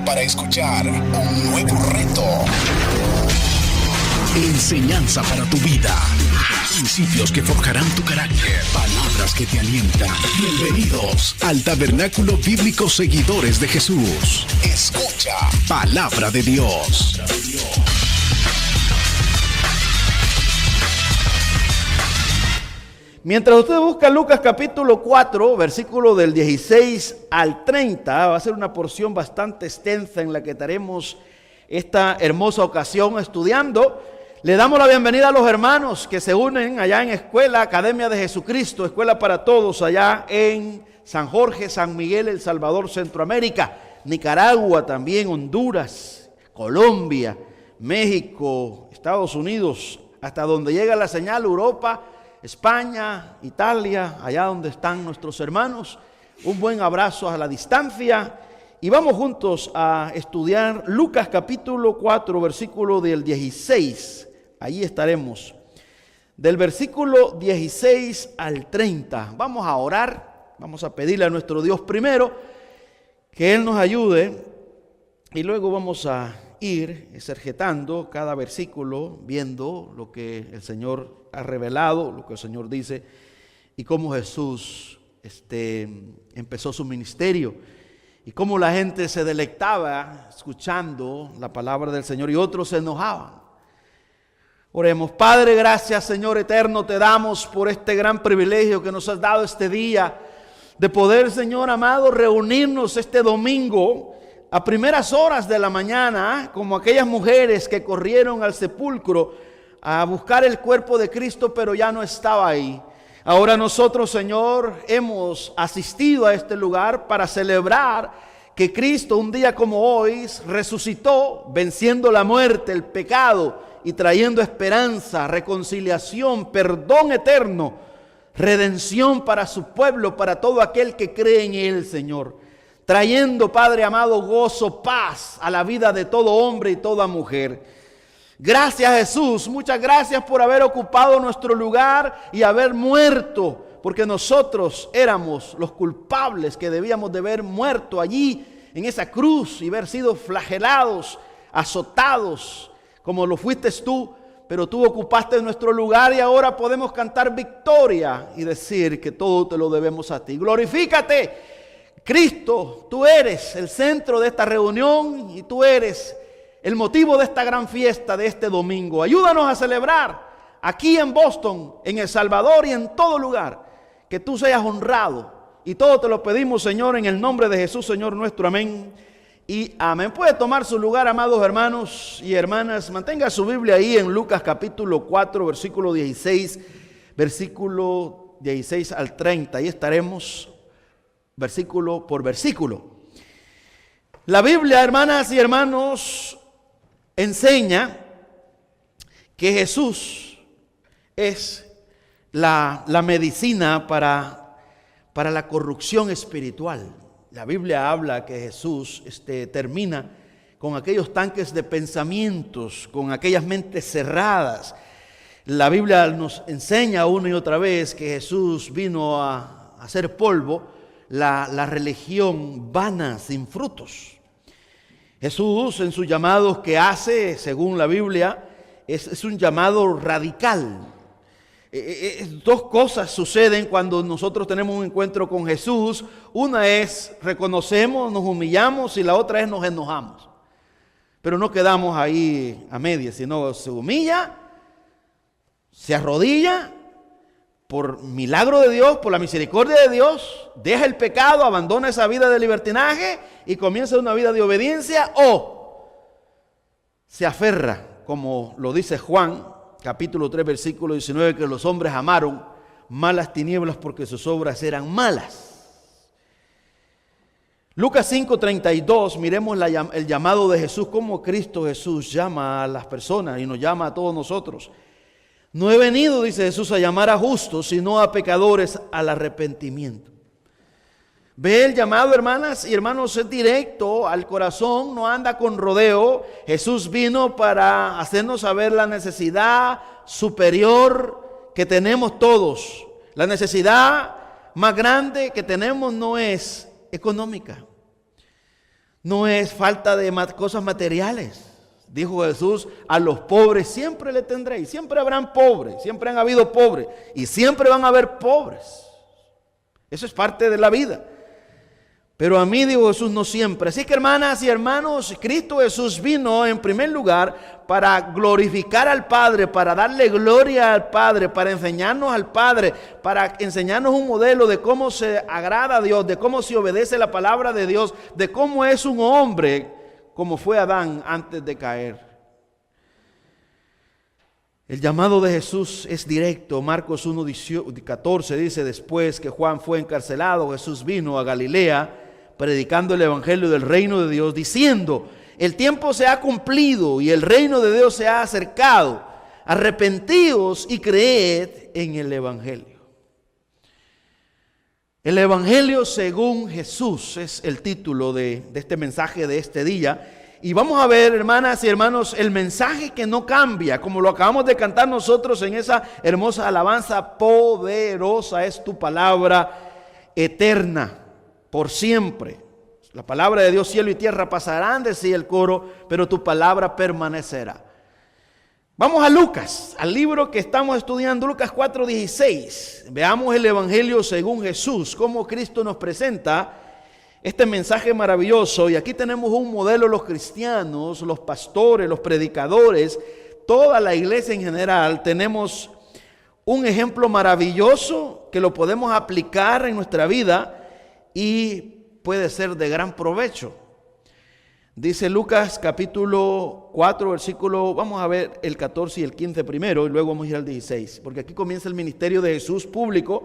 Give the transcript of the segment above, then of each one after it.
para escuchar un nuevo reto. Enseñanza para tu vida. Principios que forjarán tu carácter. Palabras que te alientan. Bienvenidos al Tabernáculo Bíblico Seguidores de Jesús. Escucha Palabra de Dios. Mientras usted busca Lucas capítulo 4, versículo del 16 al 30, va a ser una porción bastante extensa en la que estaremos esta hermosa ocasión estudiando. Le damos la bienvenida a los hermanos que se unen allá en Escuela Academia de Jesucristo, Escuela para Todos, allá en San Jorge, San Miguel, El Salvador, Centroamérica, Nicaragua, también Honduras, Colombia, México, Estados Unidos, hasta donde llega la señal, Europa, España, Italia, allá donde están nuestros hermanos. Un buen abrazo a la distancia. Y vamos juntos a estudiar Lucas capítulo 4, versículo del 16. Allí estaremos. Del versículo 16 al 30. Vamos a orar. Vamos a pedirle a nuestro Dios primero que Él nos ayude. Y luego vamos a ir exegetando cada versículo, viendo lo que el Señor ha revelado, lo que el Señor dice y cómo Jesús empezó su ministerio. Y cómo la gente se deleitaba escuchando la palabra del Señor y otros se enojaban. Oremos. Padre, gracias Señor eterno, te damos por este gran privilegio que nos has dado este día de poder, Señor amado, reunirnos este domingo a primeras horas de la mañana, como aquellas mujeres que corrieron al sepulcro a buscar el cuerpo de Cristo, pero ya no estaba ahí. Ahora nosotros, Señor, hemos asistido a este lugar para celebrar que Cristo un día como hoy resucitó, venciendo la muerte, el pecado y trayendo esperanza, reconciliación, perdón eterno, redención para su pueblo, para todo aquel que cree en Él, Señor. Trayendo, Padre amado, gozo, paz a la vida de todo hombre y toda mujer. Gracias Jesús, muchas gracias por haber ocupado nuestro lugar y haber muerto, porque nosotros éramos los culpables que debíamos de haber muerto allí en esa cruz y haber sido flagelados, azotados, como lo fuiste tú, pero tú ocupaste nuestro lugar y ahora podemos cantar victoria y decir que todo te lo debemos a ti. Glorifícate, Cristo, tú eres el centro de esta reunión y tú eres el motivo de esta gran fiesta de este domingo. Ayúdanos a celebrar aquí en Boston, en El Salvador y en todo lugar. Que tú seas honrado. Y todo te lo pedimos, Señor, en el nombre de Jesús, Señor nuestro. Amén y amén. Puede tomar su lugar, amados hermanos y hermanas. Mantenga su Biblia ahí en Lucas capítulo 4, versículo 16. Versículo 16 al 30. Ahí estaremos versículo por versículo. La Biblia, hermanas y hermanos, enseña que Jesús es la medicina para la corrupción espiritual. La Biblia habla que Jesús termina con aquellos tanques de pensamientos, con aquellas mentes cerradas. La Biblia nos enseña una y otra vez que Jesús vino a hacer polvo la religión vana, sin frutos. Jesús en sus llamados que hace, según la Biblia, es un llamado radical. Dos cosas suceden cuando nosotros tenemos un encuentro con Jesús. Una es reconocemos, nos humillamos y la otra es nos enojamos. Pero no quedamos ahí a medias, sino se humilla, se arrodilla por milagro de Dios, por la misericordia de Dios, deja el pecado, abandona esa vida de libertinaje y comienza una vida de obediencia, o se aferra, como lo dice Juan, capítulo 3, versículo 19, que los hombres amaron malas tinieblas porque sus obras eran malas. Lucas 5:32, miremos el llamado de Jesús, cómo Cristo Jesús llama a las personas y nos llama a todos nosotros. No he venido, dice Jesús, a llamar a justos, sino a pecadores al arrepentimiento. Ve el llamado, hermanas y hermanos, es directo al corazón, no anda con rodeo. Jesús vino para hacernos saber la necesidad superior que tenemos todos. La necesidad más grande que tenemos no es económica. no es falta de cosas materiales. Dijo Jesús, a los pobres siempre le tendréis. Siempre habrán pobres, siempre han habido pobres y siempre van a haber pobres. Eso es parte de la vida. Pero a mí, dijo Jesús, no siempre. Así que, hermanas y hermanos, Cristo Jesús vino en primer lugar para glorificar al Padre, para darle gloria al Padre, para enseñarnos al Padre, para enseñarnos un modelo de cómo se agrada a Dios, de cómo se obedece la palabra de Dios, de cómo es un hombre como fue Adán antes de caer. El llamado de Jesús es directo. Marcos 1:14 dice, después que Juan fue encarcelado, Jesús vino a Galilea predicando el evangelio del reino de Dios, diciendo, el tiempo se ha cumplido y el reino de Dios se ha acercado. Arrepentíos y creed en el evangelio. El evangelio según Jesús es el título de este mensaje de este día. Y vamos a ver, hermanas y hermanos, el mensaje que no cambia, como lo acabamos de cantar nosotros en esa hermosa alabanza. Poderosa es tu palabra, eterna, por siempre. La palabra de Dios, cielo y tierra pasarán, decía el coro, pero tu palabra permanecerá. Vamos a Lucas, al libro que estamos estudiando, Lucas 4:16. Veamos el evangelio según Jesús, cómo Cristo nos presenta este mensaje maravilloso. Y aquí tenemos un modelo, los cristianos, los pastores, los predicadores, toda la iglesia en general. Tenemos un ejemplo maravilloso que lo podemos aplicar en nuestra vida y puede ser de gran provecho. Dice Lucas capítulo 4, versículo, vamos a ver el 14 y el 15 primero y luego vamos a ir al 16, porque aquí comienza el ministerio de Jesús público.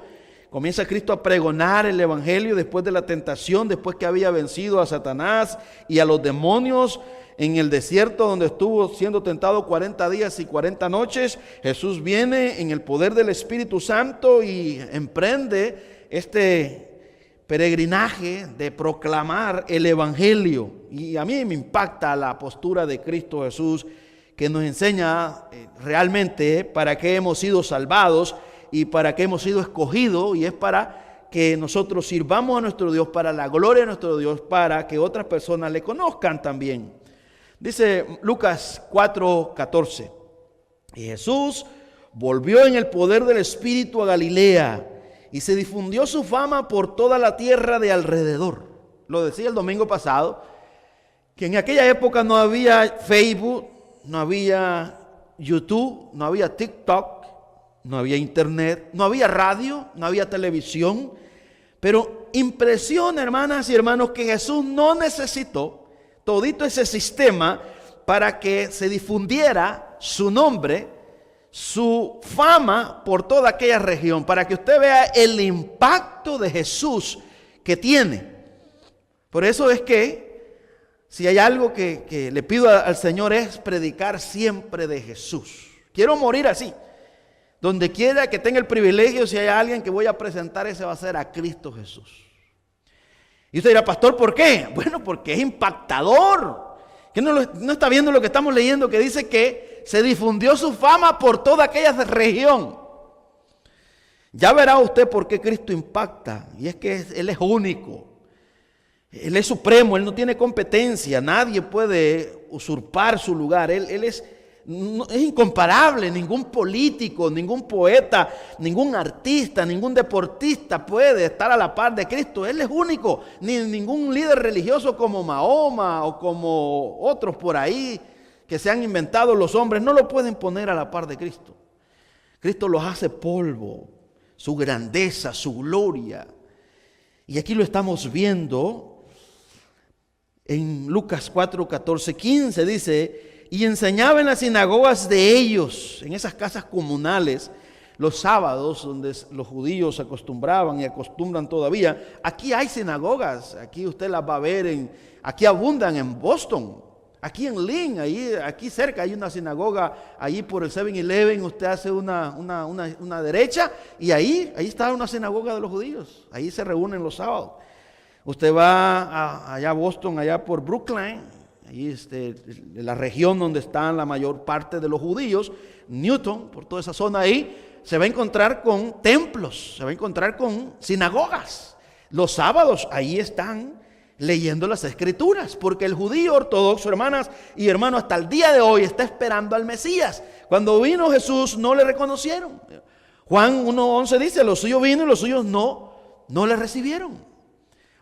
Comienza Cristo a pregonar el evangelio después de la tentación, después que había vencido a Satanás y a los demonios en el desierto donde estuvo siendo tentado 40 días y 40 noches. Jesús viene en el poder del Espíritu Santo y emprende este peregrinaje de proclamar el evangelio. Y a mí me impacta la postura de Cristo Jesús, que nos enseña realmente para qué hemos sido salvados y para qué hemos sido escogidos, y es para que nosotros sirvamos a nuestro Dios, para la gloria de nuestro Dios, para que otras personas le conozcan también. Dice Lucas 4:14, y Jesús volvió en el poder del Espíritu a Galilea, y se difundió su fama por toda la tierra de alrededor. Lo decía el domingo pasado, que en aquella época no había Facebook, no había YouTube, no había TikTok, no había internet, no había radio, no había televisión. Pero impresiona, hermanas y hermanos, que Jesús no necesitó todito ese sistema para que se difundiera su nombre, su fama por toda aquella región, para que usted vea el impacto de Jesús que tiene. Por eso es que si hay algo que le pido al Señor es predicar siempre de Jesús. Quiero morir así. Donde quiera que tenga el privilegio, si hay alguien que voy a presentar, ese va a ser a Cristo Jesús. Y usted dirá, pastor, ¿por qué? Bueno, porque es impactador. ¿Que no está viendo lo que estamos leyendo? Que dice que se difundió su fama por toda aquella región. Ya verá usted por qué Cristo impacta. Y es que Él es único. Él es supremo, Él no tiene competencia. Nadie puede usurpar su lugar. Él es incomparable. Ningún político, ningún poeta, ningún artista, ningún deportista puede estar a la par de Cristo. Él es único. Ni ningún líder religioso como Mahoma o como otros por ahí que se han inventado los hombres no lo pueden poner a la par de Cristo. Cristo los hace polvo, su grandeza, su gloria. Y aquí lo estamos viendo en Lucas 4, 14, 15 dice: y enseñaba en las sinagogas de ellos, en esas casas comunales, los sábados donde los judíos acostumbraban y acostumbran todavía. Aquí hay sinagogas, aquí usted las va a ver, aquí abundan en Boston, aquí en Lynn, aquí cerca hay una sinagoga, allí por el 7-Eleven usted hace una derecha y ahí está una sinagoga de los judíos, ahí se reúnen los sábados. Usted va allá a Boston, allá por Brooklyn, ahí la región donde están la mayor parte de los judíos, Newton, por toda esa zona ahí, se va a encontrar con templos, se va a encontrar con sinagogas. Los sábados ahí están leyendo las Escrituras, porque el judío ortodoxo, hermanas y hermanos, hasta el día de hoy está esperando al Mesías. Cuando vino Jesús no le reconocieron. Juan 1:11 dice, los suyos vino y los suyos no le recibieron.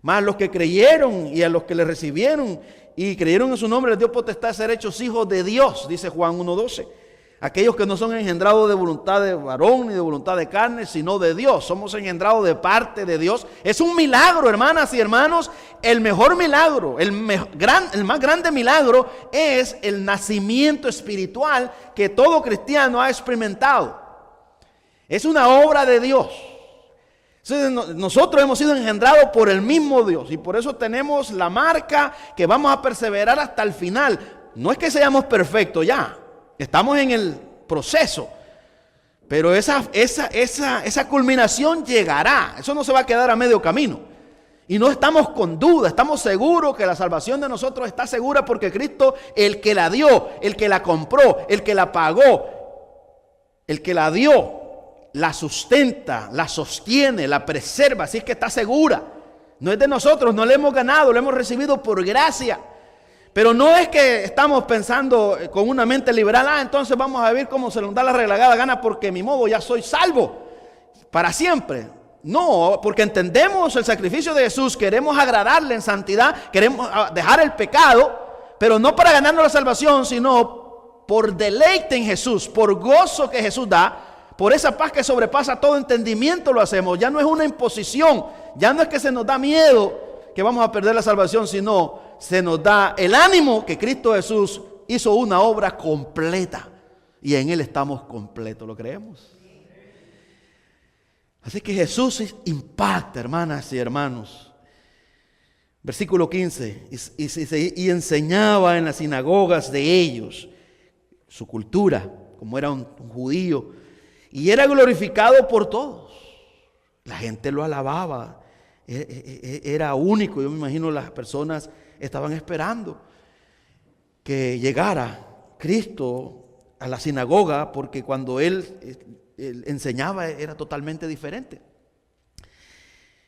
Mas los que creyeron y a los que le recibieron y creyeron en su nombre les dio potestad de ser hechos hijos de Dios, dice Juan 1:12. Aquellos que no son engendrados de voluntad de varón ni de voluntad de carne, sino de Dios. Somos engendrados de parte de Dios. Es un milagro, hermanas y hermanos. El mejor milagro, el más grande milagro es el nacimiento espiritual que todo cristiano ha experimentado. Es una obra de Dios. Nosotros hemos sido engendrados por el mismo Dios y por eso tenemos la marca que vamos a perseverar hasta el final. No es que seamos perfectos ya. Estamos en el proceso, pero esa culminación llegará. Eso no se va a quedar a medio camino. Y no estamos con duda, estamos seguros que la salvación de nosotros está segura porque Cristo, el que la dio, el que la compró, el que la pagó, el que la dio, la sustenta, la sostiene, la preserva. Así es que está segura. No es de nosotros, no la hemos ganado, la hemos recibido por gracia. Pero no es que estamos pensando con una mente liberal, entonces vamos a vivir como se nos da la regalada gana porque mi modo ya soy salvo para siempre. No, porque entendemos el sacrificio de Jesús, queremos agradarle en santidad, queremos dejar el pecado, pero no para ganarnos la salvación, sino por deleite en Jesús, por gozo que Jesús da, por esa paz que sobrepasa todo entendimiento lo hacemos. Ya no es una imposición, ya no es que se nos da miedo que vamos a perder la salvación, sino se nos da el ánimo que Cristo Jesús hizo una obra completa y en Él estamos completos. ¿Lo creemos? Así que Jesús impacta, hermanas y hermanos. Versículo 15, y enseñaba en las sinagogas de ellos, su cultura, como era un judío, y era glorificado por todos. La gente lo alababa. Era único. Yo me imagino las personas estaban esperando que llegara Cristo a la sinagoga, porque cuando él enseñaba era totalmente diferente.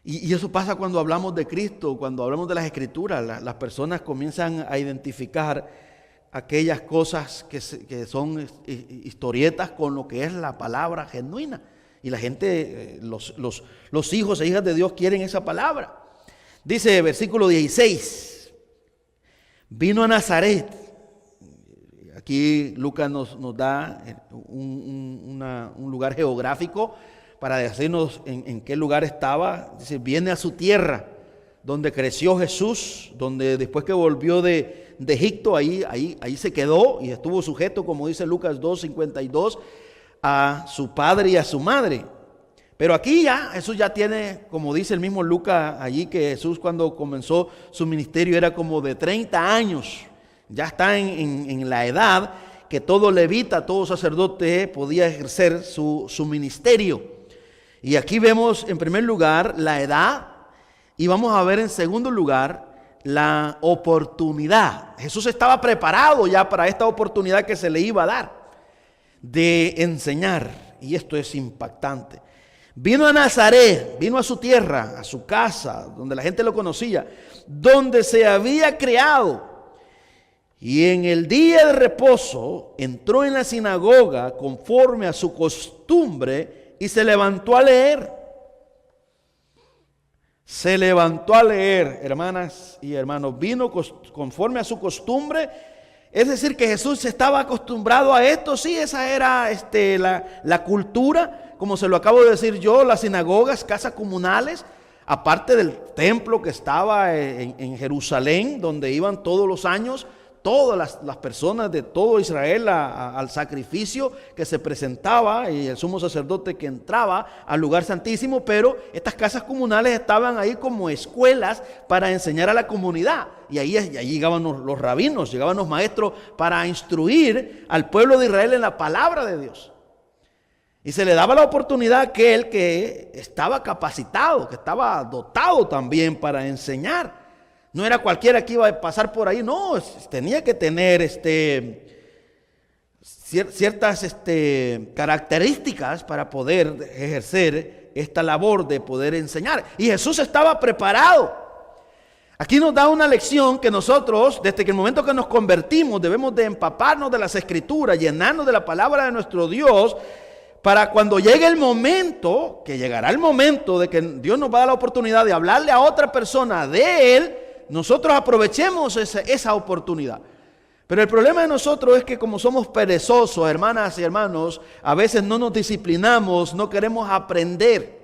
Y eso pasa cuando hablamos de Cristo, cuando hablamos de las Escrituras. Las personas comienzan a identificar aquellas cosas que son historietas con lo que es la palabra genuina. Y la gente, los hijos e hijas de Dios quieren esa palabra. Dice versículo 16, vino a Nazaret. Aquí Lucas nos da un lugar geográfico para decirnos en qué lugar estaba. Dice, viene a su tierra, donde creció Jesús, donde después que volvió de Egipto, ahí se quedó y estuvo sujeto, como dice Lucas 2:52, a su padre y a su madre. Pero aquí ya Jesús ya tiene, como dice el mismo Lucas allí, que Jesús cuando comenzó su ministerio era como de 30 años. Ya está en la edad que todo levita, todo sacerdote podía ejercer su ministerio. Y aquí vemos en primer lugar la edad y vamos a ver en segundo lugar la oportunidad. Jesús estaba preparado ya para esta oportunidad que se le iba a dar de enseñar, y esto es impactante. Vino a Nazaret, vino a su tierra, a su casa, donde la gente lo conocía, donde se había criado, y en el día de reposo entró en la sinagoga conforme a su costumbre y se levantó a leer. Se levantó a leer, hermanas y hermanos, vino conforme a su costumbre. Es decir, que Jesús estaba acostumbrado a esto. Sí, esa era la cultura, como se lo acabo de decir yo, las sinagogas, casas comunales, aparte del templo que estaba en Jerusalén, donde iban todos los años todas las personas de todo Israel al sacrificio que se presentaba, y el sumo sacerdote que entraba al lugar santísimo. Pero estas casas comunales estaban ahí como escuelas para enseñar a la comunidad, y ahí llegaban los rabinos, llegaban los maestros para instruir al pueblo de Israel en la palabra de Dios. Y se le daba la oportunidad a aquel que estaba capacitado, que estaba dotado también para enseñar. No era cualquiera que iba a pasar por ahí, no, tenía que tener ciertas características para poder ejercer esta labor de poder enseñar. Y Jesús estaba preparado. Aquí nos da una lección que nosotros, desde que el momento que nos convertimos, debemos de empaparnos de las Escrituras, llenarnos de la palabra de nuestro Dios, para cuando llegue el momento, que llegará el momento de que Dios nos va a dar la oportunidad de hablarle a otra persona de Él, nosotros aprovechemos esa oportunidad. Pero el problema de nosotros es que como somos perezosos, hermanas y hermanos, a veces no nos disciplinamos, no queremos aprender.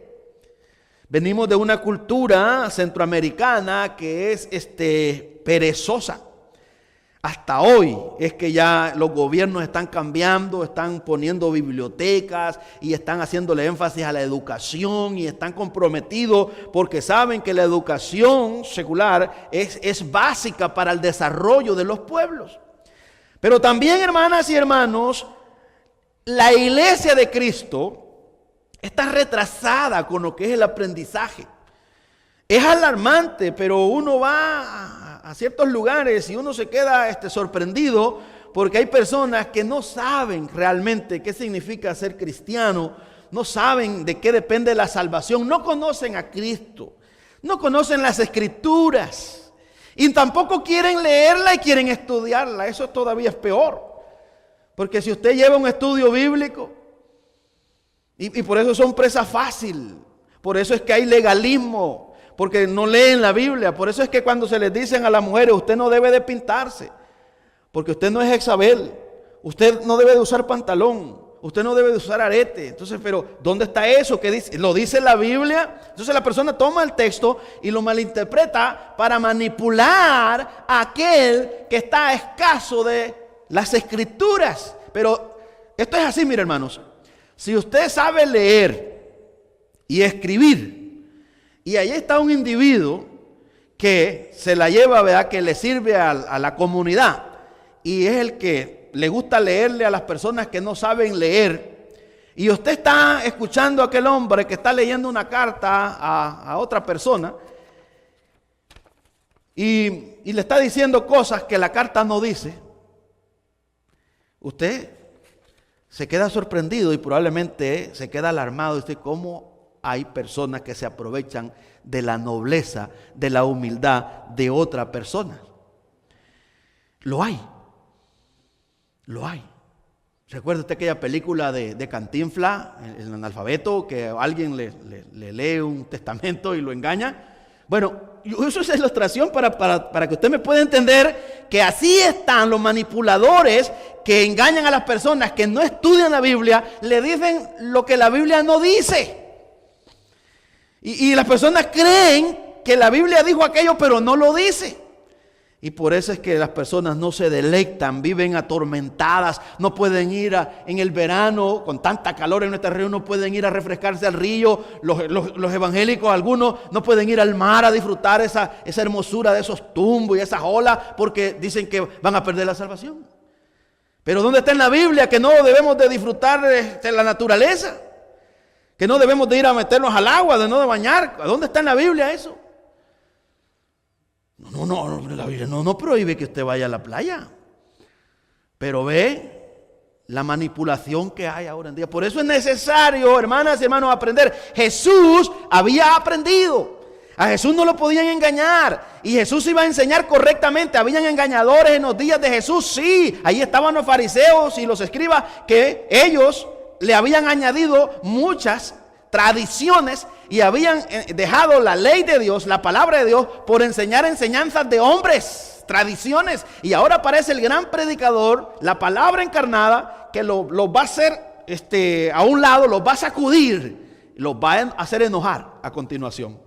Venimos de una cultura centroamericana que es perezosa. Hasta hoy es que ya los gobiernos están cambiando, están poniendo bibliotecas y están haciéndole énfasis a la educación y están comprometidos porque saben que la educación secular es básica para el desarrollo de los pueblos. Pero también, hermanas y hermanos, la iglesia de Cristo está retrasada con lo que es el aprendizaje. Es alarmante, pero uno va a ciertos lugares y uno se queda sorprendido porque hay personas que no saben realmente qué significa ser cristiano, no saben de qué depende la salvación, no conocen a Cristo, no conocen las Escrituras y tampoco quieren leerla y quieren estudiarla. Eso todavía es peor, porque si usted lleva un estudio bíblico, y por eso son presa fácil, por eso es que hay legalismo, porque no leen la Biblia. Por eso es que cuando se les dicen a las mujeres, usted no debe de pintarse, porque usted no es Jezabel, usted no debe de usar pantalón, usted no debe de usar arete. Entonces, pero ¿dónde está eso? ¿Qué dice? ¿Lo dice la Biblia? Entonces la persona toma el texto y lo malinterpreta para manipular a aquel que está escaso de las Escrituras. Pero esto es así, mire, hermanos. Si usted sabe leer y escribir, y ahí está un individuo que se la lleva, ¿verdad?, que le sirve a la comunidad, y es el que le gusta leerle a las personas que no saben leer, y usted está escuchando a aquel hombre que está leyendo una carta a otra persona, y le está diciendo cosas que la carta no dice, usted se queda sorprendido y probablemente se queda alarmado. Dice, ¿cómo hay personas que se aprovechan de la nobleza, de la humildad de otra persona? Lo hay. Lo hay. ¿Recuerda usted aquella película de Cantinflas, el analfabeto, que alguien le lee un testamento y lo engaña? Bueno, yo uso esa ilustración para que usted me pueda entender que así están los manipuladores que engañan a las personas que no estudian la Biblia, le dicen lo que la Biblia no dice. Y las personas creen que la Biblia dijo aquello, pero no lo dice. Y por eso es que las personas no se delectan, viven atormentadas, no pueden ir en el verano, con tanta calor en nuestra región, no pueden ir a refrescarse al río. Los evangélicos, algunos, no pueden ir al mar a disfrutar esa hermosura de esos tumbos y esas olas, porque dicen que van a perder la salvación. Pero ¿dónde está en la Biblia que no debemos de disfrutar de la naturaleza? Que no debemos de ir a meternos al agua, de no de bañar. ¿Dónde está en la Biblia eso? No, la Biblia no prohíbe que usted vaya a la playa. Pero ve la manipulación que hay ahora en día. Por eso es necesario, hermanas y hermanos, aprender. Jesús había aprendido. A Jesús no lo podían engañar. Y Jesús iba a enseñar correctamente. Habían engañadores en los días de Jesús, sí. Ahí estaban los fariseos y los escribas, que ellos le habían añadido muchas tradiciones y habían dejado la ley de Dios, la palabra de Dios, por enseñar enseñanzas de hombres, tradiciones. Y ahora aparece el gran predicador, la palabra encarnada, que los va a hacer a un lado, los va a sacudir, los va a hacer enojar a continuación.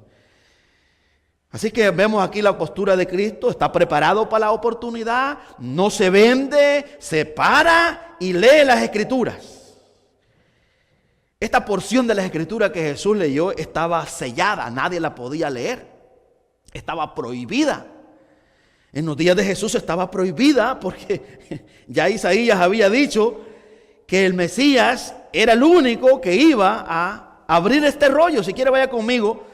Así que vemos aquí la postura de Cristo. Está preparado para la oportunidad, no se vende, se para y lee las Escrituras. Esta porción de la Escritura que Jesús leyó estaba sellada, nadie la podía leer, estaba prohibida. En los días de Jesús estaba prohibida porque ya Isaías había dicho que el Mesías era el único que iba a abrir este rollo. Si quiere, vaya conmigo.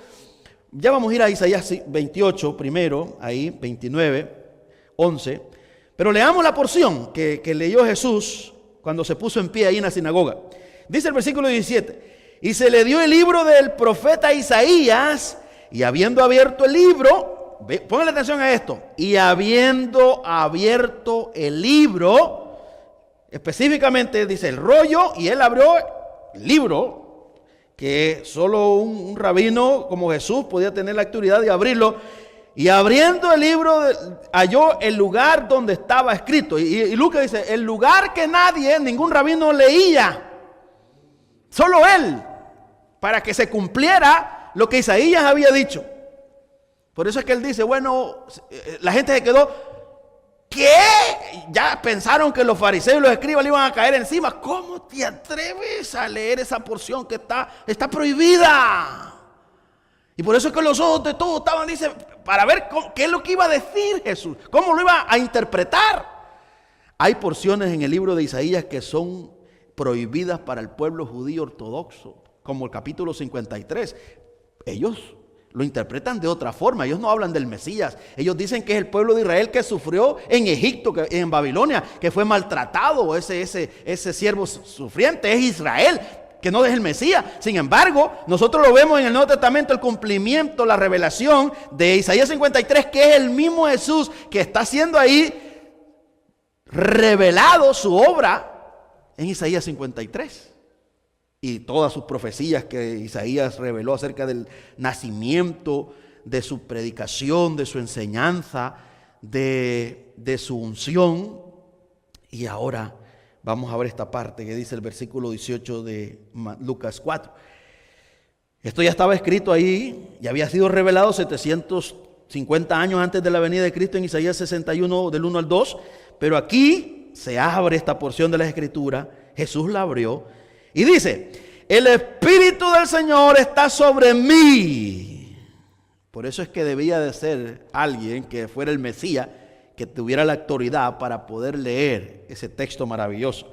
Ya vamos a ir a Isaías 28 primero, ahí 29, 11. Pero leamos la porción que leyó Jesús cuando se puso en pie ahí en la sinagoga. Dice el versículo 17, y se le dio el libro del profeta Isaías, y habiendo abierto el libro, pónganle atención a esto, y habiendo abierto el libro, específicamente dice el rollo, y él abrió el libro, que solo un rabino como Jesús podía tener la autoridad de abrirlo, y abriendo el libro halló el lugar donde estaba escrito, y Lucas dice, el lugar que ningún rabino leía, solo él, para que se cumpliera lo que Isaías había dicho. Por eso es que él dice, bueno, la gente se quedó, ¿qué? Ya pensaron que los fariseos y los escribas le iban a caer encima. ¿Cómo te atreves a leer esa porción que está prohibida? Y por eso es que los ojos de todos estaban, dice, para ver qué es lo que iba a decir Jesús, cómo lo iba a interpretar. Hay porciones en el libro de Isaías que son prohibidas para el pueblo judío ortodoxo, como el capítulo 53. Ellos lo interpretan de otra forma. Ellos no hablan del Mesías. Ellos dicen que es el pueblo de Israel que sufrió en Egipto, en Babilonia, que fue maltratado. Ese siervo sufriente es Israel, que no es el Mesías. Sin embargo, nosotros lo vemos en el Nuevo Testamento, el cumplimiento, la revelación de Isaías 53, que es el mismo Jesús que está haciendo ahí revelado su obra en Isaías 53. Y todas sus profecías que Isaías reveló acerca del nacimiento, de su predicación, de su enseñanza, de su unción. Y ahora vamos a ver esta parte que dice el versículo 18 de Lucas 4. Esto ya estaba escrito ahí, ya había sido revelado 750 años antes de la venida de Cristo en Isaías 61 del 1 al 2. Pero aquí se abre esta porción de la Escritura, Jesús la abrió. Y dice, el Espíritu del Señor está sobre mí. Por eso es que debía de ser alguien que fuera el Mesías, que tuviera la autoridad para poder leer ese texto maravilloso.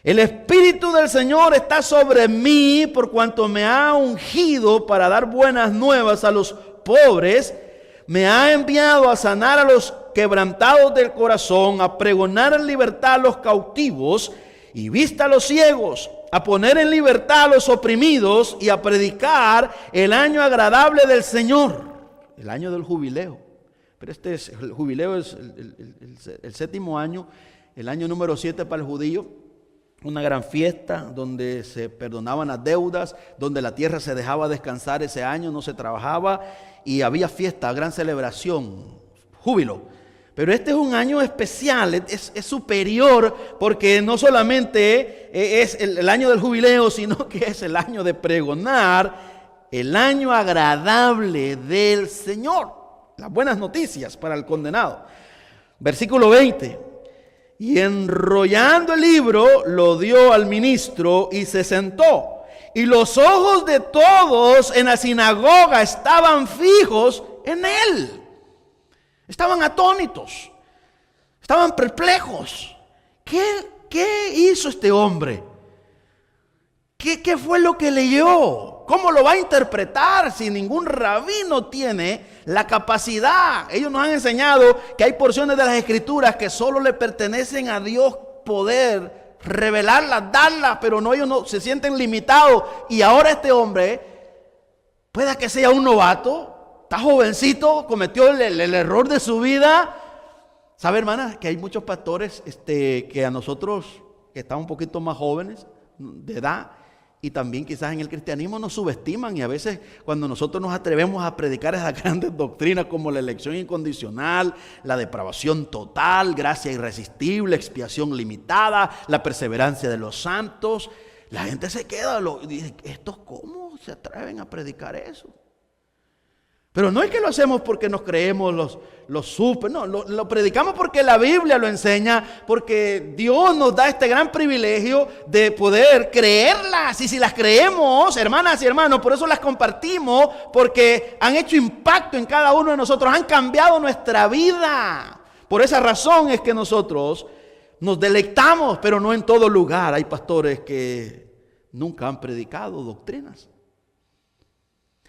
El Espíritu del Señor está sobre mí por cuanto me ha ungido para dar buenas nuevas a los pobres. Me ha enviado a sanar a los quebrantados del corazón, a pregonar en libertad a los cautivos y vista a los ciegos, a poner en libertad a los oprimidos y a predicar el año agradable del Señor, el año del jubileo. Pero el jubileo es el séptimo año, el año número 7 para el judío, una gran fiesta donde se perdonaban las deudas, donde la tierra se dejaba descansar ese año, no se trabajaba y había fiesta, gran celebración, júbilo. Pero este es un año especial, es superior, porque no solamente es el año del jubileo, sino que es el año de pregonar el año agradable del Señor. Las buenas noticias para el condenado. Versículo 20. Y enrollando el libro, lo dio al ministro y se sentó. Y los ojos de todos en la sinagoga estaban fijos en él. Estaban atónitos, estaban perplejos. ¿Qué hizo este hombre? ¿Qué fue lo que leyó? ¿Cómo lo va a interpretar si ningún rabino tiene la capacidad? Ellos nos han enseñado que hay porciones de las Escrituras que solo le pertenecen a Dios poder revelarlas, darlas, pero ellos no se sienten limitados. Y ahora este hombre, pueda que sea un novato, está jovencito, cometió el error de su vida. ¿Sabe, hermana? Que hay muchos pastores que a nosotros, que estamos un poquito más jóvenes de edad, y también quizás en el cristianismo nos subestiman. Y a veces cuando nosotros nos atrevemos a predicar esas grandes doctrinas como la elección incondicional, la depravación total, gracia irresistible, expiación limitada, la perseverancia de los santos, la gente se queda y dice, ¿estos cómo se atreven a predicar eso? Pero no es que lo hacemos porque nos creemos los super, no, lo predicamos porque la Biblia lo enseña, porque Dios nos da este gran privilegio de poder creerlas. Y si las creemos, hermanas y hermanos, por eso las compartimos, porque han hecho impacto en cada uno de nosotros, han cambiado nuestra vida. Por esa razón es que nosotros nos deleitamos, pero no en todo lugar. Hay pastores que nunca han predicado doctrinas.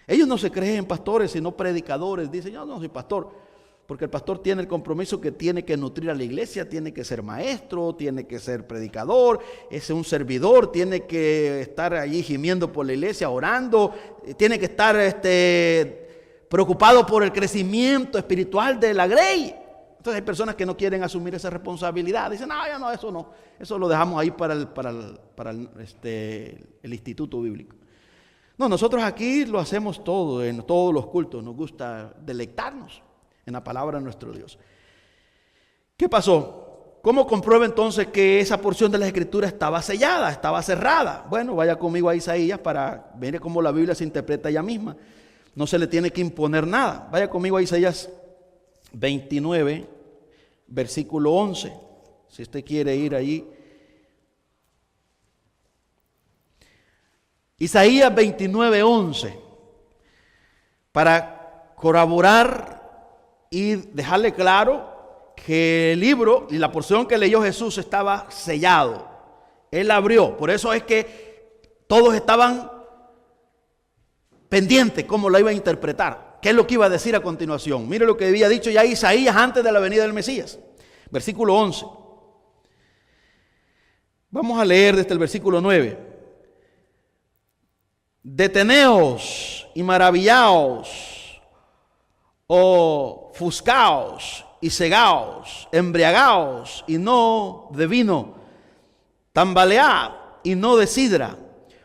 Ellos no se creen pastores, sino predicadores. Dicen, yo no soy pastor, porque el pastor tiene el compromiso que tiene que nutrir a la iglesia, tiene que ser maestro, tiene que ser predicador, es un servidor, tiene que estar allí gimiendo por la iglesia, orando, tiene que estar preocupado por el crecimiento espiritual de la grey. Entonces hay personas que no quieren asumir esa responsabilidad. Dicen, no, ya no, eso lo dejamos ahí para el instituto bíblico. No, nosotros aquí lo hacemos todo, en todos los cultos. Nos gusta deleitarnos en la palabra de nuestro Dios. ¿Qué pasó? ¿Cómo comprueba entonces que esa porción de la Escritura estaba sellada, estaba cerrada? Bueno, vaya conmigo a Isaías para ver cómo la Biblia se interpreta ella misma. No se le tiene que imponer nada. Vaya conmigo a Isaías 29, versículo 11. Si usted quiere ir ahí. Isaías 29, 11. Para corroborar y dejarle claro que el libro y la porción que leyó Jesús estaba sellado. Él abrió. Por eso es que todos estaban pendientes cómo lo iba a interpretar. ¿Qué es lo que iba a decir a continuación? Mire lo que había dicho ya Isaías antes de la venida del Mesías. Versículo 11. Vamos a leer desde el versículo 9. Deteneos y maravillaos, ofuscaos y cegaos, embriagaos y no de vino, tambalead y no de sidra,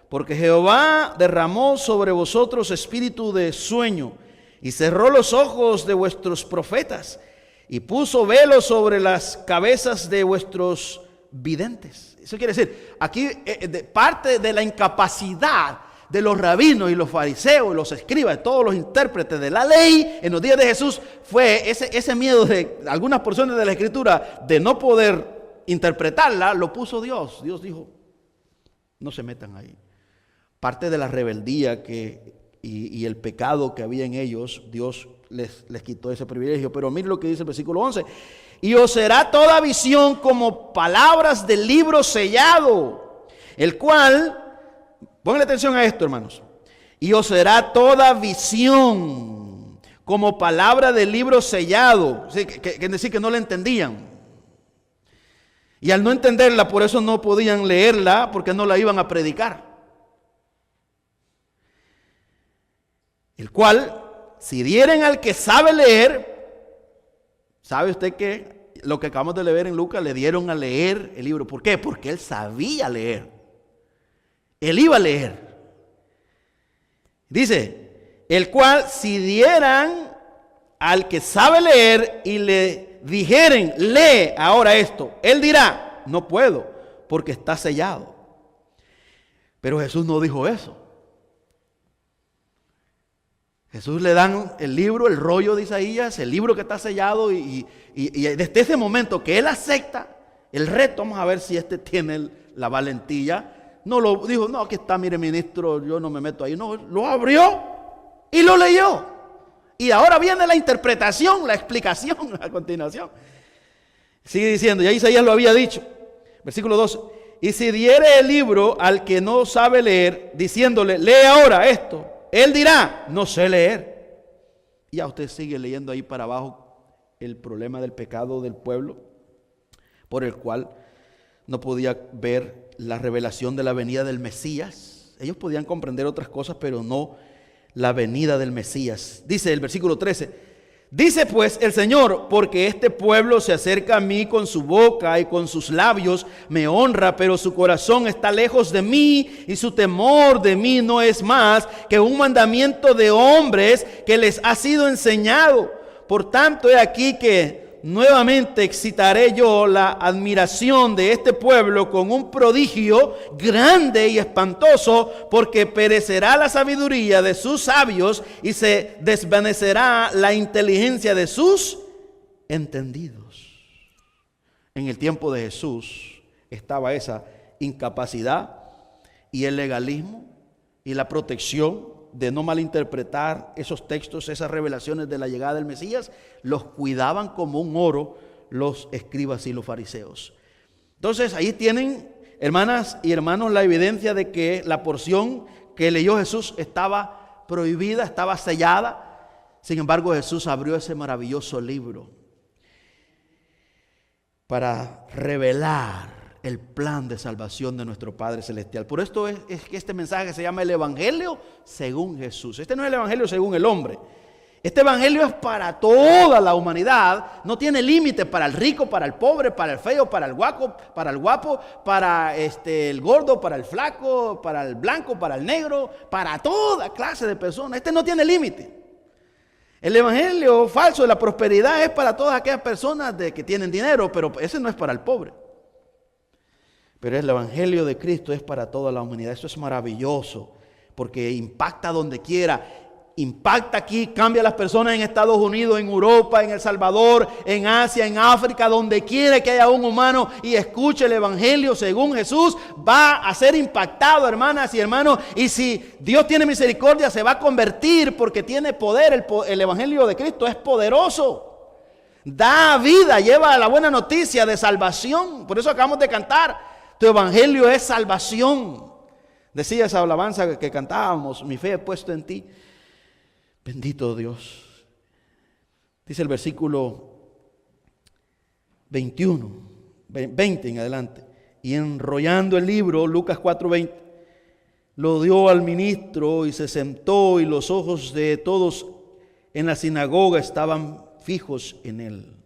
porque Jehová derramó sobre vosotros espíritu de sueño y cerró los ojos de vuestros profetas y puso velo sobre las cabezas de vuestros videntes. Eso quiere decir, aquí parte de la incapacidad de los rabinos y los fariseos y los escribas, todos los intérpretes de la ley en los días de Jesús, fue ese miedo de algunas porciones de la Escritura de no poder interpretarla, lo puso Dios. Dios dijo, no se metan ahí. Parte de la rebeldía y el pecado que había en ellos, Dios les quitó ese privilegio. Pero mire lo que dice el versículo 11. Y os será toda visión como palabras del libro sellado, el cual... Pónganle atención a esto, hermanos. Y os será toda visión como palabra del libro sellado. ¿Sí? Quiere decir que no la entendían. Y al no entenderla, por eso no podían leerla, porque no la iban a predicar. El cual, si dieren al que sabe leer, ¿sabe usted que lo que acabamos de leer en Lucas, le dieron a leer el libro? ¿Por qué? Porque él sabía leer. Él iba a leer. Dice, el cual si dieran al que sabe leer y le dijeren, lee ahora esto, él dirá, no puedo, porque está sellado. Pero Jesús no dijo eso. Jesús le dan el libro, el rollo de Isaías, el libro que está sellado y desde ese momento que él acepta el reto, vamos a ver si tiene la valentía. No lo dijo, no, aquí está, mire ministro, yo no me meto ahí. No, lo abrió y lo leyó. Y ahora viene la interpretación, la explicación a continuación. Sigue diciendo, ya Isaías lo había dicho. Versículo 12. Y si diere el libro al que no sabe leer, diciéndole, lee ahora esto, él dirá, no sé leer. Y ya usted sigue leyendo ahí para abajo el problema del pecado del pueblo, por el cual no podía ver la revelación de la venida del Mesías. Ellos podían comprender otras cosas, pero no la venida del Mesías. Dice el versículo 13, dice pues el Señor, porque este pueblo se acerca a mí con su boca y con sus labios me honra, pero su corazón está lejos de mí y su temor de mí no es más que un mandamiento de hombres que les ha sido enseñado. Por tanto, he aquí que nuevamente excitaré yo la admiración de este pueblo con un prodigio grande y espantoso, porque perecerá la sabiduría de sus sabios y se desvanecerá la inteligencia de sus entendidos. En el tiempo de Jesús estaba esa incapacidad y el legalismo y la protección de no malinterpretar esos textos, esas revelaciones de la llegada del Mesías. Los cuidaban como un oro los escribas y los fariseos. Entonces ahí tienen, hermanas y hermanos, la evidencia de que la porción que leyó Jesús estaba prohibida, estaba sellada. Sin embargo, Jesús abrió ese maravilloso libro para revelar el plan de salvación de nuestro Padre Celestial. Por esto es que este mensaje se llama el Evangelio según Jesús. Este no es el Evangelio según el hombre. Este evangelio es para toda la humanidad. No tiene límite para el rico, para el pobre, para el feo, para el guapo, para el gordo, para el flaco, para el blanco, para el negro, para toda clase de personas. Este no tiene límite. El evangelio falso de la prosperidad es para todas aquellas personas que tienen dinero, pero ese no es para el pobre. Pero el evangelio de Cristo es para toda la humanidad. Eso es maravilloso, porque impacta donde quiera. Impacta aquí, cambia a las personas en Estados Unidos, en Europa, en El Salvador, en Asia, en África, donde quiera que haya un humano y escuche el evangelio según Jesús, va a ser impactado, hermanas y hermanos. Y si Dios tiene misericordia, se va a convertir porque tiene poder. El evangelio de Cristo es poderoso. Da vida, lleva la buena noticia de salvación. Por eso acabamos de cantar, tu evangelio es salvación. Decía esa alabanza que cantábamos, mi fe he puesto en ti. Bendito Dios. Dice el versículo 20 en adelante. Y enrollando el libro, Lucas 4:20, lo dio al ministro y se sentó, y los ojos de todos en la sinagoga estaban fijos en él.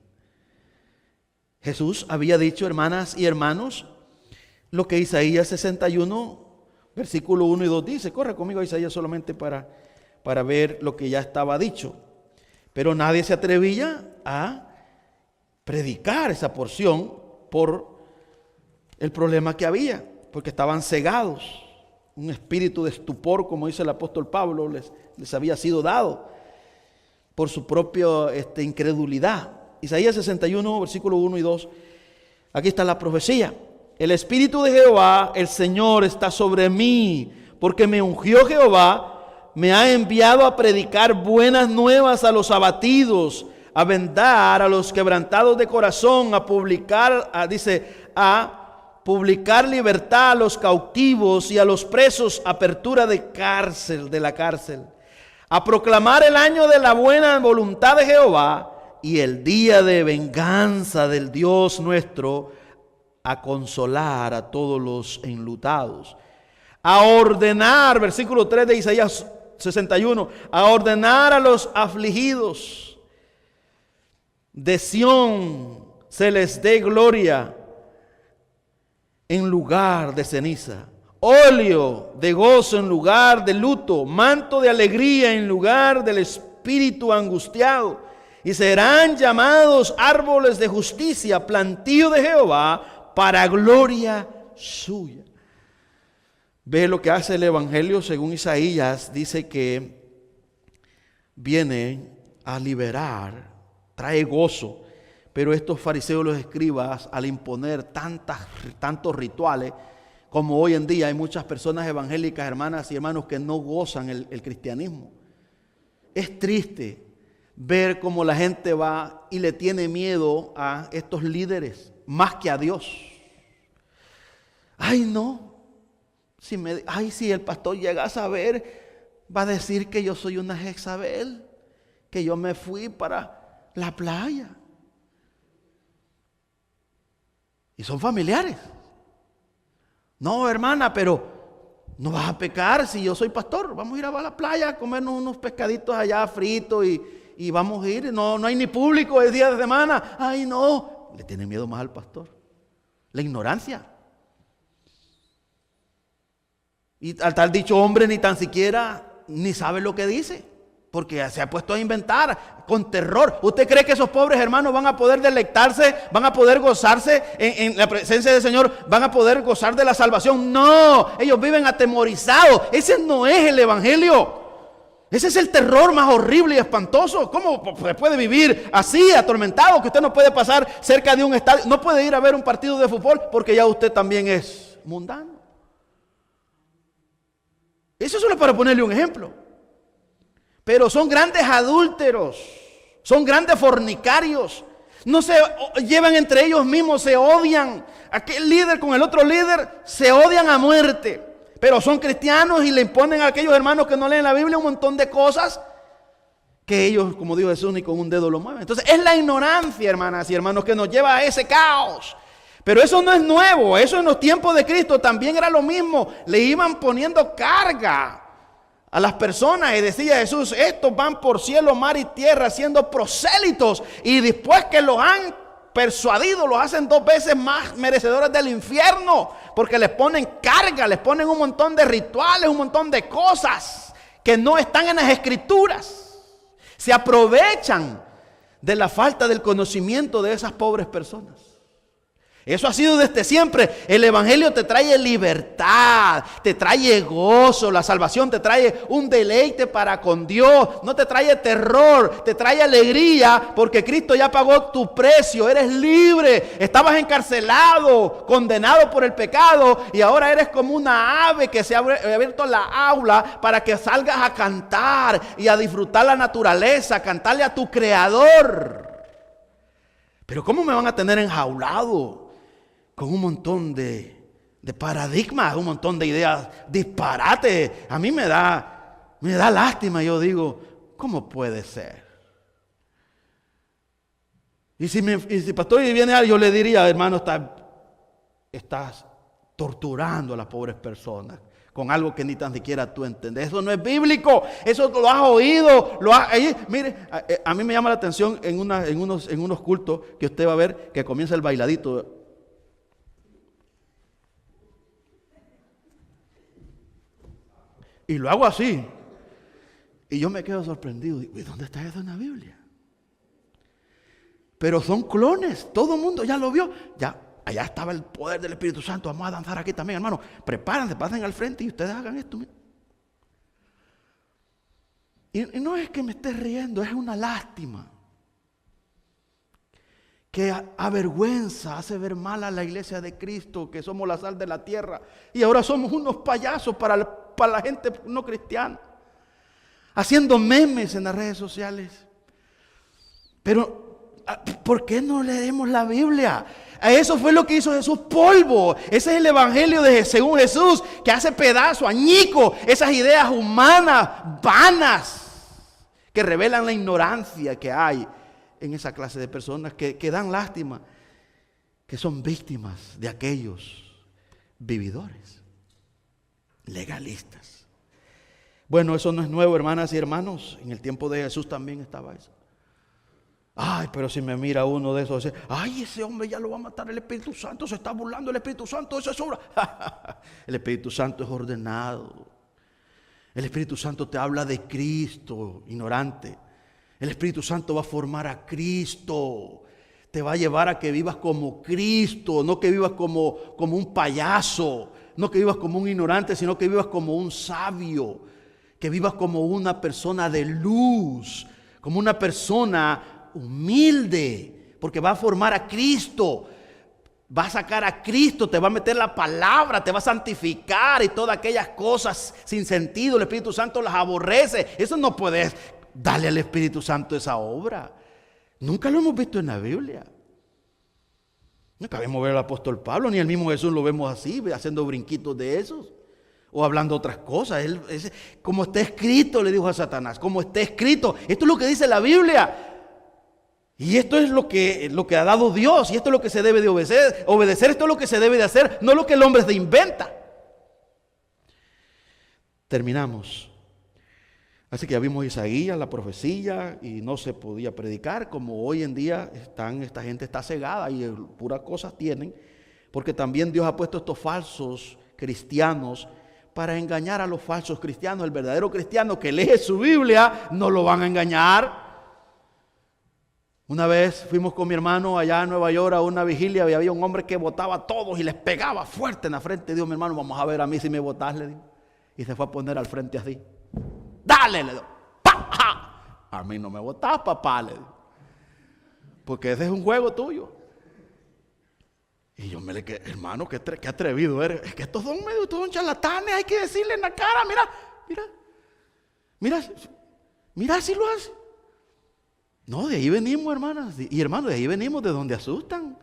Jesús había dicho, hermanas y hermanos, lo que Isaías 61, versículo 1 y 2 dice. Corre conmigo a Isaías solamente para ver lo que ya estaba dicho. Pero nadie se atrevía a predicar esa porción por el problema que había, porque estaban cegados. Un espíritu de estupor, como dice el apóstol Pablo, les había sido dado por su propia incredulidad. Isaías 61, versículo 1 y 2. Aquí está la profecía. El Espíritu de Jehová, el Señor, está sobre mí, porque me ungió Jehová, me ha enviado a predicar buenas nuevas a los abatidos, a vendar a los quebrantados de corazón, a publicar libertad a los cautivos y a los presos, apertura de la cárcel, a proclamar el año de la buena voluntad de Jehová y el día de venganza del Dios nuestro, a consolar a todos los enlutados, a ordenar, versículo 3 de Isaías 61, a ordenar a los afligidos de Sión se les dé gloria en lugar de ceniza, óleo de gozo en lugar de luto, manto de alegría en lugar del espíritu angustiado, y serán llamados árboles de justicia, plantío de Jehová para gloria suya. Ve lo que hace el evangelio según Isaías. Dice que viene a liberar, trae gozo. Pero estos fariseos, los escribas, al imponer tantos rituales, como hoy en día hay muchas personas evangélicas, hermanas y hermanos, que no gozan el cristianismo. Es triste ver cómo la gente va y le tiene miedo a estos líderes más que a Dios. Ay, no. Si el pastor llega a saber, va a decir que yo soy una Jezabel, que yo me fui para la playa. Y son familiares. No, hermana, pero no vas a pecar si yo soy pastor. Vamos a ir a la playa a comernos unos pescaditos allá fritos y vamos a ir. No hay ni público, es día de semana. Ay, no. Le tiene miedo más al pastor. La ignorancia. Y al tal dicho hombre ni tan siquiera ni sabe lo que dice, porque se ha puesto a inventar con terror. ¿Usted cree que esos pobres hermanos van a poder deleitarse, van a poder gozarse en la presencia del Señor, van a poder gozar de la salvación? No, ellos viven atemorizados. Ese no es el evangelio. Ese es el terror más horrible y espantoso. ¿Cómo puede vivir así, atormentado, que usted no puede pasar cerca de un estadio, no puede ir a ver un partido de fútbol porque ya usted también es mundano? Eso solo es para ponerle un ejemplo. Pero son grandes adúlteros, son grandes fornicarios. No se llevan entre ellos mismos, se odian. Aquel líder con el otro líder se odian a muerte. Pero son cristianos y le imponen a aquellos hermanos que no leen la Biblia un montón de cosas que ellos, como dijo Jesús, ni con un dedo lo mueven. Entonces es la ignorancia, hermanas y hermanos, que nos lleva a ese caos. Pero eso no es nuevo, eso en los tiempos de Cristo también era lo mismo. Le iban poniendo carga a las personas y decía Jesús, estos van por cielo, mar y tierra siendo prosélitos, y después que los han persuadido, los hacen 2 veces más merecedores del infierno, porque les ponen carga, les ponen un montón de rituales, un montón de cosas que no están en las escrituras. Se aprovechan de la falta del conocimiento de esas pobres personas. Eso ha sido desde siempre. El evangelio te trae libertad, te trae gozo, la salvación te trae un deleite para con Dios, no te trae terror, te trae alegría, porque Cristo ya pagó tu precio, eres libre, estabas encarcelado, condenado por el pecado, y ahora eres como una ave que se ha abierto la aula para que salgas a cantar y a disfrutar la naturaleza, a cantarle a tu Creador. Pero ¿cómo me van a tener enjaulado con un montón de paradigmas, un montón de ideas disparate? A mí me da lástima. Yo digo, ¿cómo puede ser? Y si pastor viene alguien, yo le diría, hermano, estás torturando a las pobres personas con algo que ni tan siquiera tú entiendes. Eso no es bíblico, eso lo has oído. Mire, a mí me llama la atención en unos cultos que usted va a ver que comienza el bailadito. Y lo hago así. Y yo me quedo sorprendido. Digo, ¿y dónde está eso en la Biblia? Pero son clones. Todo el mundo ya lo vio. Ya, allá estaba el poder del Espíritu Santo. Vamos a danzar aquí también, hermano. Prepárense, pasen al frente y ustedes hagan esto. Y no es que me esté riendo, es una lástima. Que avergüenza, hace ver mal a la iglesia de Cristo, que somos la sal de la tierra. Y ahora somos unos payasos para la gente no cristiana, haciendo memes en las redes sociales. Pero ¿por qué no leemos la Biblia? Eso fue lo que hizo Jesús, polvo. Ese es el evangelio según Jesús, que hace pedazo, añico, esas ideas humanas, vanas, que revelan la ignorancia que hay en esa clase de personas que dan lástima, que son víctimas de aquellos vividores, legalistas. Bueno, eso no es nuevo, hermanas y hermanos. En el tiempo de Jesús también estaba eso. Ay, pero si me mira uno de esos, ay, ese hombre ya lo va a matar el Espíritu Santo, se está burlando del Espíritu Santo, eso es obra. El Espíritu Santo es ordenado. El Espíritu Santo te habla de Cristo, ignorante. El Espíritu Santo va a formar a Cristo. Te va a llevar a que vivas como Cristo, no que vivas como un payaso, no que vivas como un ignorante, sino que vivas como un sabio, que vivas como una persona de luz, como una persona humilde, porque va a formar a Cristo, va a sacar a Cristo, te va a meter la palabra, te va a santificar y todas aquellas cosas sin sentido. El Espíritu Santo las aborrece. Eso no puedes darle al Espíritu Santo esa obra. Nunca lo hemos visto en la Biblia. Nunca vemos ver al apóstol Pablo, ni el mismo Jesús lo vemos así, haciendo brinquitos de esos, o hablando otras cosas. Como está escrito, le dijo a Satanás, como está escrito. Esto es lo que dice la Biblia. Y esto es lo que ha dado Dios, y esto es lo que se debe de obedecer, esto es lo que se debe de hacer, no lo que el hombre se inventa. Terminamos. Así que ya vimos Isaías, la profecía, y no se podía predicar, como hoy en día esta gente está cegada y puras cosas tienen, porque también Dios ha puesto estos falsos cristianos para engañar a los falsos cristianos. El verdadero cristiano que lee su Biblia no lo van a engañar. Una vez fuimos con mi hermano allá en Nueva York a una vigilia y había un hombre que botaba a todos y les pegaba fuerte en la frente. Dijo, mi hermano, vamos a ver a mí si me botas, le dijo. Y se fue a poner al frente así. Dale, le digo. ¡Pah! A mí no me botás, papá, le digo. Porque ese es un juego tuyo. Y yo me le quedé, hermano, qué atrevido eres. Es que estos son medio, estos son charlatanes, hay que decirle en la cara, mira si lo hace. No, de ahí venimos, hermanas y hermanos, de ahí venimos, de donde asustan.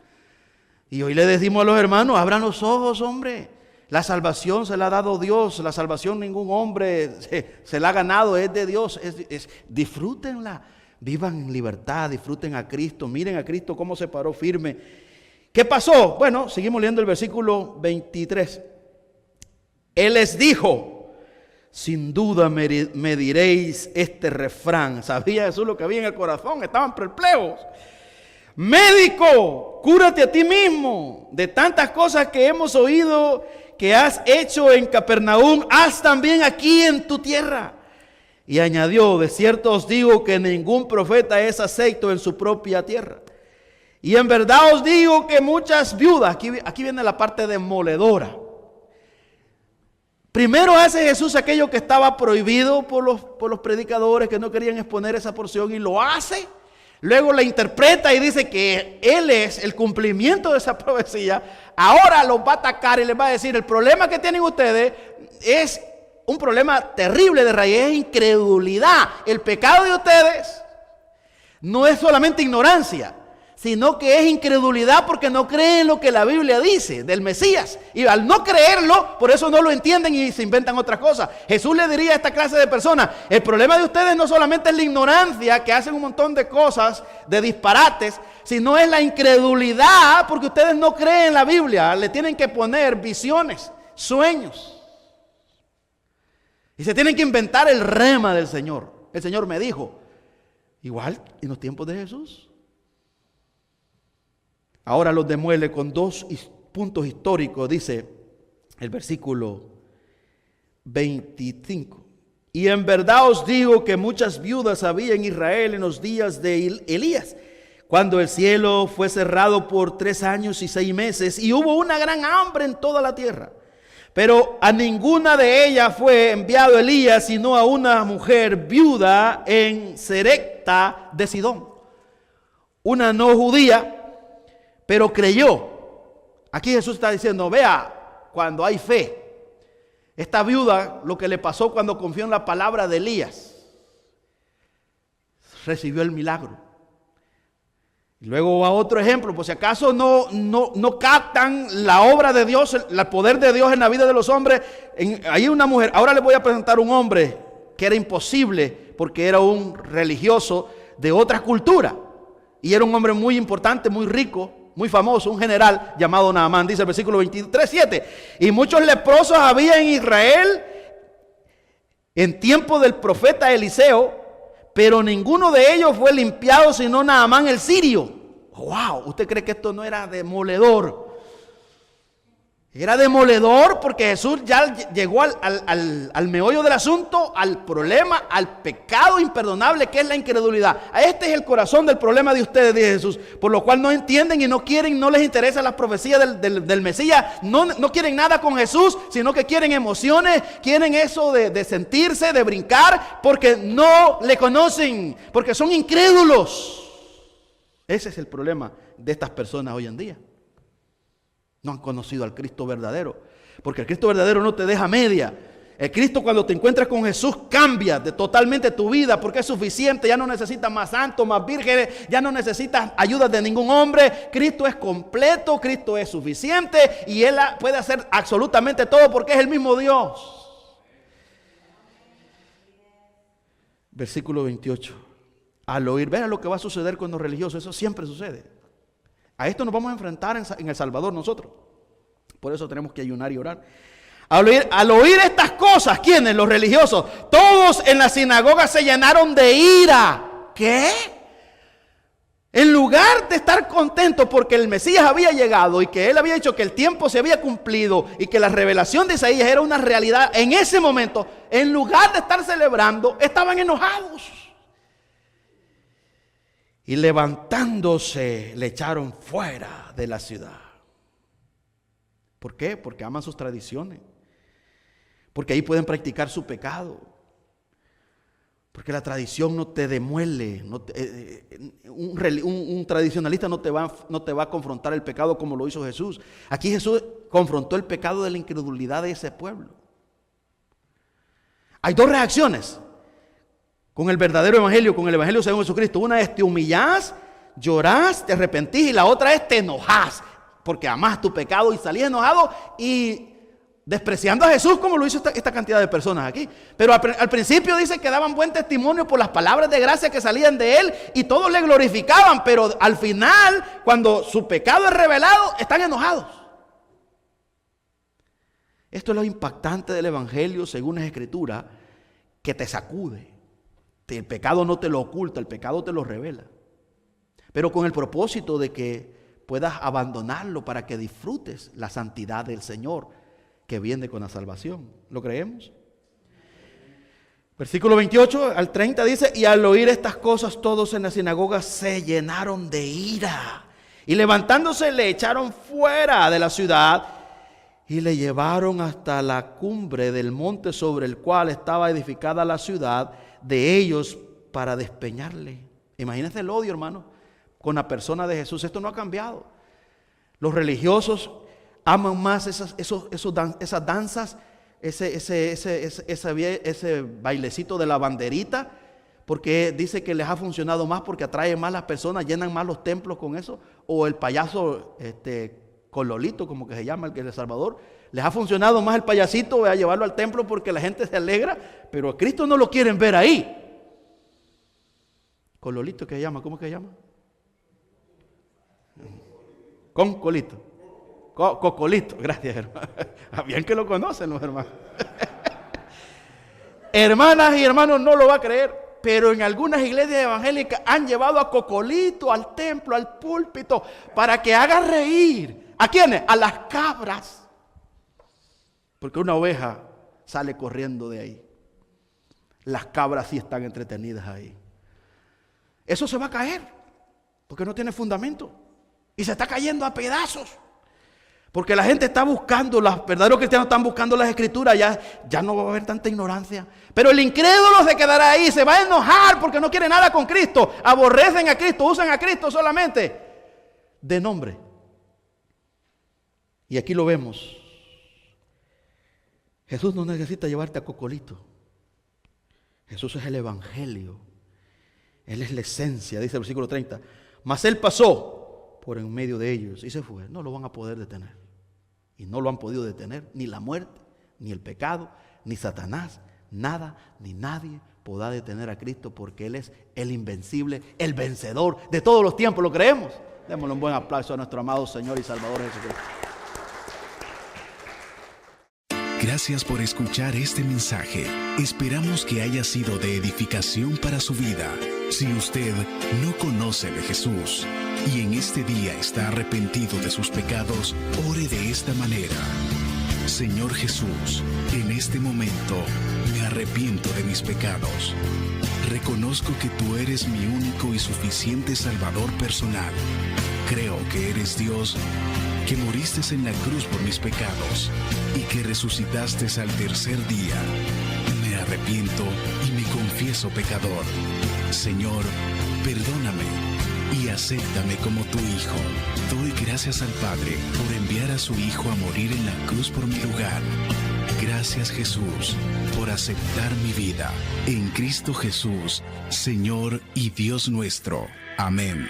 Y hoy le decimos a los hermanos, abran los ojos, hombre. La salvación se la ha dado Dios, la salvación ningún hombre se la ha ganado, es de Dios. Disfrútenla, vivan en libertad, disfruten a Cristo, miren a Cristo cómo se paró firme. ¿Qué pasó? Bueno, seguimos leyendo el versículo 23. Él les dijo, sin duda me diréis este refrán. Sabía Jesús lo que había en el corazón, estaban perplejos. Médico, cúrate a ti mismo. De tantas cosas que hemos oído que has hecho en Capernaum, haz también aquí en tu tierra. Y añadió, de cierto os digo que ningún profeta es acepto en su propia tierra. Y en verdad os digo que muchas viudas, aquí viene la parte demoledora. Primero hace Jesús aquello que estaba prohibido por los predicadores que no querían exponer esa porción, y lo hace. Luego la interpreta y dice que Él es el cumplimiento de esa profecía. Ahora los va a atacar y les va a decir, el problema que tienen ustedes es un problema terrible de raíz, es incredulidad. El pecado de ustedes no es solamente ignorancia, sino que es incredulidad porque no creen lo que la Biblia dice del Mesías. Y al no creerlo, por eso no lo entienden y se inventan otras cosas. Jesús le diría a esta clase de personas, el problema de ustedes no solamente es la ignorancia, que hacen un montón de cosas, de disparates, sino es la incredulidad porque ustedes no creen la Biblia. Le tienen que poner visiones, sueños. Y se tienen que inventar el rema del Señor. El Señor me dijo, igual en los tiempos de Jesús. Ahora los demuele con dos puntos históricos, dice el versículo 25. Y en verdad os digo que muchas viudas había en Israel en los días de Elías, cuando el cielo fue cerrado por 3 años y 6 meses, y hubo una gran hambre en toda la tierra. Pero a ninguna de ellas fue enviado Elías, sino a una mujer viuda en Sarepta de Sidón, una no judía, pero creyó. Aquí Jesús está diciendo, vea, cuando hay fe. Esta viuda, lo que le pasó cuando confió en la palabra de Elías, recibió el milagro. Y luego va otro ejemplo, por si acaso no captan la obra de Dios, el poder de Dios en la vida de los hombres. Hay una mujer, ahora les voy a presentar un hombre que era imposible porque era un religioso de otra cultura. Y era un hombre muy importante, muy rico, muy famoso, un general llamado Naamán. Dice el versículo 23:7. Y muchos leprosos había en Israel en tiempo del profeta Eliseo, pero ninguno de ellos fue limpiado sino Naamán el sirio. Wow, ¿usted cree que esto no era demoledor? Era demoledor porque Jesús ya llegó al meollo del asunto, al problema, al pecado imperdonable que es la incredulidad. Este es el corazón del problema de ustedes, dice Jesús, por lo cual no entienden y no quieren, no les interesa las profecías del Mesías, no quieren nada con Jesús, sino que quieren emociones, quieren eso de sentirse, de brincar, porque no le conocen, porque son incrédulos. Ese es el problema de estas personas hoy en día. No han conocido al Cristo verdadero, porque el Cristo verdadero no te deja media. El Cristo, cuando te encuentras con Jesús, cambia totalmente tu vida, porque es suficiente. Ya no necesitas más santos, más vírgenes, ya no necesitas ayuda de ningún hombre. Cristo es completo, Cristo es suficiente y Él puede hacer absolutamente todo porque es el mismo Dios. Versículo 28. Al oír, vean lo que va a suceder con los religiosos, eso siempre sucede. A esto nos vamos a enfrentar en El Salvador nosotros. Por eso tenemos que ayunar y orar. Al oír estas cosas, ¿quiénes? Los religiosos. Todos en la sinagoga se llenaron de ira. ¿Qué? En lugar de estar contentos porque el Mesías había llegado y que Él había dicho que el tiempo se había cumplido y que la revelación de Isaías era una realidad en ese momento, en lugar de estar celebrando, estaban enojados. Y levantándose, le echaron fuera de la ciudad. ¿Por qué? Porque aman sus tradiciones. Porque ahí pueden practicar su pecado. Porque la tradición no te demuele. Un tradicionalista no te va a confrontar el pecado como lo hizo Jesús. Aquí Jesús confrontó el pecado de la incredulidad de ese pueblo. Hay dos reacciones con el verdadero evangelio, con el evangelio según Jesucristo. Una es te humillás, llorás, te arrepentís, y la otra es te enojás porque amás tu pecado y salís enojado y despreciando a Jesús como lo hizo esta cantidad de personas aquí. Pero al principio dice que daban buen testimonio por las palabras de gracia que salían de Él y todos le glorificaban, pero al final, cuando su pecado es revelado, están enojados. Esto es lo impactante del Evangelio según las Escrituras, que te sacude. El pecado no te lo oculta, el pecado te lo revela. Pero con el propósito de que puedas abandonarlo para que disfrutes la santidad del Señor que viene con la salvación. ¿Lo creemos? Versículo 28 al 30 dice: y al oír estas cosas todos en la sinagoga se llenaron de ira. Y levantándose le echaron fuera de la ciudad y le llevaron hasta la cumbre del monte sobre el cual estaba edificada la ciudad de ellos para despeñarle. Imagínense el odio, hermano, con la persona de Jesús. Esto no ha cambiado. Los religiosos aman más esas danzas, ese bailecito de la banderita, porque dice que les ha funcionado más, porque atrae más las personas, llenan más los templos con eso. O el payaso Cololito, como que se llama, el que es de Salvador. Les ha funcionado más el payasito, voy a llevarlo al templo porque la gente se alegra, pero a Cristo no lo quieren ver ahí. Cololito, ¿qué se llama? ¿Cómo que se llama? Con colito. Cocolito, gracias, hermano. Bien que lo conocen los hermanos. Hermanas y hermanos, no lo va a creer, pero en algunas iglesias evangélicas han llevado a Cocolito al templo, al púlpito, para que haga reír. ¿A quiénes? A las cabras. Porque una oveja sale corriendo de ahí. Las cabras sí están entretenidas ahí. Eso se va a caer, porque no tiene fundamento. Y se está cayendo a pedazos. Porque la gente está buscando, los verdaderos cristianos están buscando las escrituras, ya no va a haber tanta ignorancia. Pero el incrédulo se quedará ahí, se va a enojar porque no quiere nada con Cristo. Aborrecen a Cristo, usan a Cristo solamente de nombre. Y aquí lo vemos. Jesús no necesita llevarte a Cocolito. Jesús es el Evangelio. Él es la esencia, dice el versículo 30. Mas Él pasó por en medio de ellos y se fue. No lo van a poder detener. Y no lo han podido detener ni la muerte, ni el pecado, ni Satanás. Nada ni nadie podrá detener a Cristo, porque Él es el invencible, el vencedor de todos los tiempos. ¿Lo creemos? Démosle un buen aplauso a nuestro amado Señor y Salvador Jesucristo. Gracias por escuchar este mensaje. Esperamos que haya sido de edificación para su vida. Si usted no conoce de Jesús y en este día está arrepentido de sus pecados, ore de esta manera: Señor Jesús, en este momento me arrepiento de mis pecados. Reconozco que tú eres mi único y suficiente Salvador personal. Creo que eres Dios, que moriste en la cruz por mis pecados y que resucitaste al tercer día. Me arrepiento y me confieso pecador. Señor, perdóname y acéptame como tu Hijo. Doy gracias al Padre por enviar a su Hijo a morir en la cruz por mi lugar. Gracias, Jesús, por aceptar mi vida. En Cristo Jesús, Señor y Dios nuestro. Amén.